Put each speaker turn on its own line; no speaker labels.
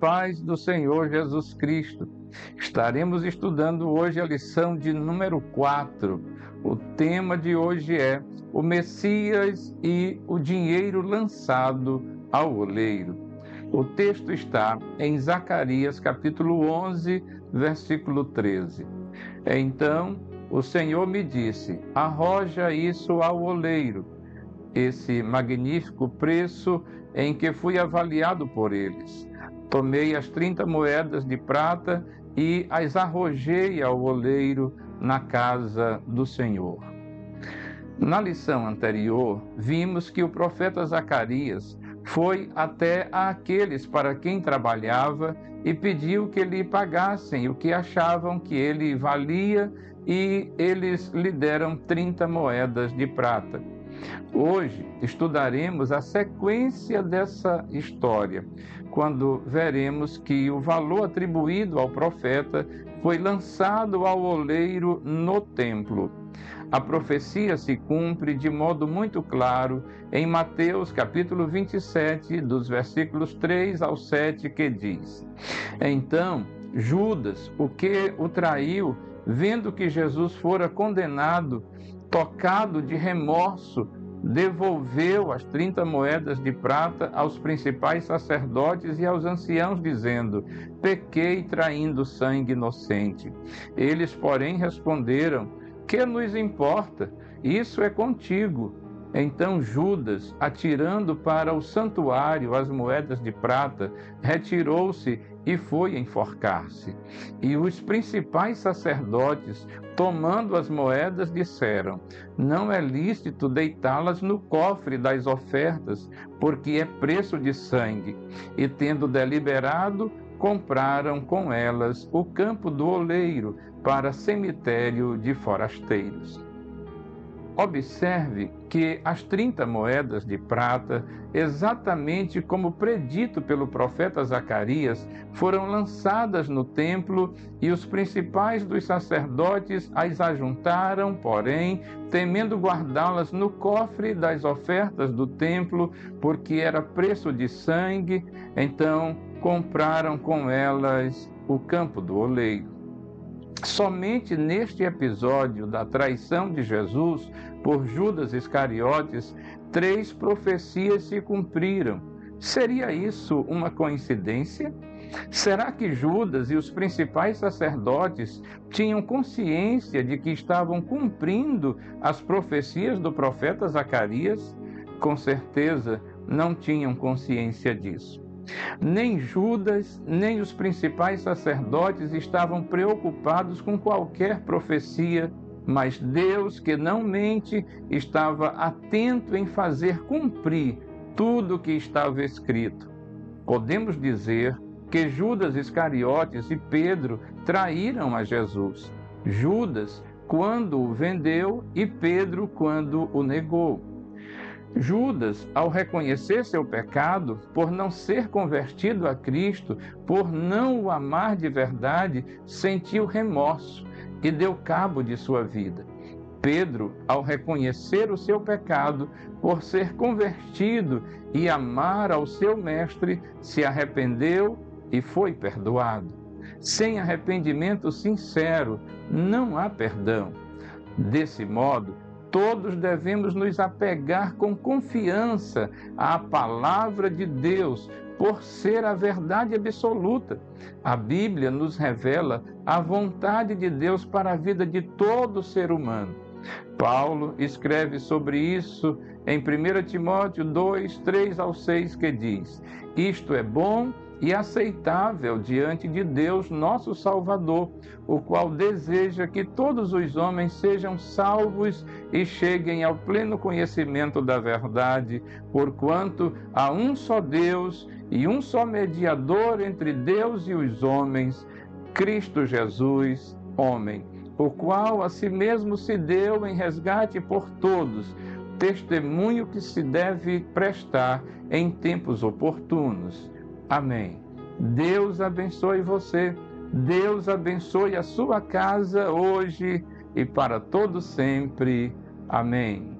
paz do Senhor Jesus Cristo. Estaremos estudando hoje a lição de número 4. O tema de hoje é o Messias e o dinheiro lançado ao oleiro. O texto está em Zacarias capítulo 11, versículo 13. Então o Senhor me disse: arroja isso ao oleiro, esse magnífico preço em que fui avaliado por eles. Tomei as 30 moedas de prata e as arrojei ao oleiro na casa do Senhor. Na lição anterior, vimos que o profeta Zacarias foi até aqueles para quem trabalhava e pediu que lhe pagassem o que achavam que ele valia, e eles lhe deram 30 moedas de prata. Hoje estudaremos a sequência dessa história, quando veremos que o valor atribuído ao profeta foi lançado ao oleiro no templo. A profecia se cumpre de modo muito claro em Mateus capítulo 27, dos versículos 3 ao 7, que diz: então Judas, o que o traiu, vendo que Jesus fora condenado, tocado de remorso, devolveu as 30 moedas de prata aos principais sacerdotes e aos anciãos, dizendo: pequei traindo sangue inocente. Eles, porém, responderam: que nos importa? Isso é contigo. Então Judas, atirando para o santuário as moedas de prata, retirou-se e foi enforcar-se. E os principais sacerdotes, tomando as moedas, disseram: não é lícito deitá-las no cofre das ofertas, porque é preço de sangue. E tendo deliberado, compraram com elas o campo do oleiro para cemitério de forasteiros. Observe que as 30 moedas de prata, exatamente como predito pelo profeta Zacarias, foram lançadas no templo, e os principais dos sacerdotes as ajuntaram, porém, temendo guardá-las no cofre das ofertas do templo, porque era preço de sangue, então compraram com elas o campo do oleiro. Somente neste episódio da traição de Jesus por Judas Iscariotes, 3 profecias se cumpriram. Seria isso uma coincidência? Será que Judas e os principais sacerdotes tinham consciência de que estavam cumprindo as profecias do profeta Zacarias? Com certeza não tinham consciência disso. Nem Judas, nem os principais sacerdotes estavam preocupados com qualquer profecia, mas Deus, que não mente, estava atento em fazer cumprir tudo o que estava escrito. Podemos dizer que Judas Iscariotes e Pedro traíram a Jesus. Judas quando o vendeu e Pedro quando o negou. Judas, ao reconhecer seu pecado, por não ser convertido a Cristo, por não o amar de verdade, sentiu remorso e deu cabo de sua vida. Pedro, ao reconhecer o seu pecado, por ser convertido e amar ao seu mestre, se arrependeu e foi perdoado. Sem arrependimento sincero, não há perdão. Desse modo, todos devemos nos apegar com confiança à palavra de Deus, por ser a verdade absoluta. A Bíblia nos revela a vontade de Deus para a vida de todo ser humano. Paulo escreve sobre isso em 1 Timóteo 2, 3 ao 6, que diz: isto é bom e aceitável diante de Deus, nosso Salvador, o qual deseja que todos os homens sejam salvos e cheguem ao pleno conhecimento da verdade, porquanto há um só Deus e um só mediador entre Deus e os homens, Cristo Jesus, homem, o qual a si mesmo se deu em resgate por todos, testemunho que se deve prestar em tempos oportunos. Amém. Deus abençoe você. Deus abençoe a sua casa hoje e para todo sempre. Amém.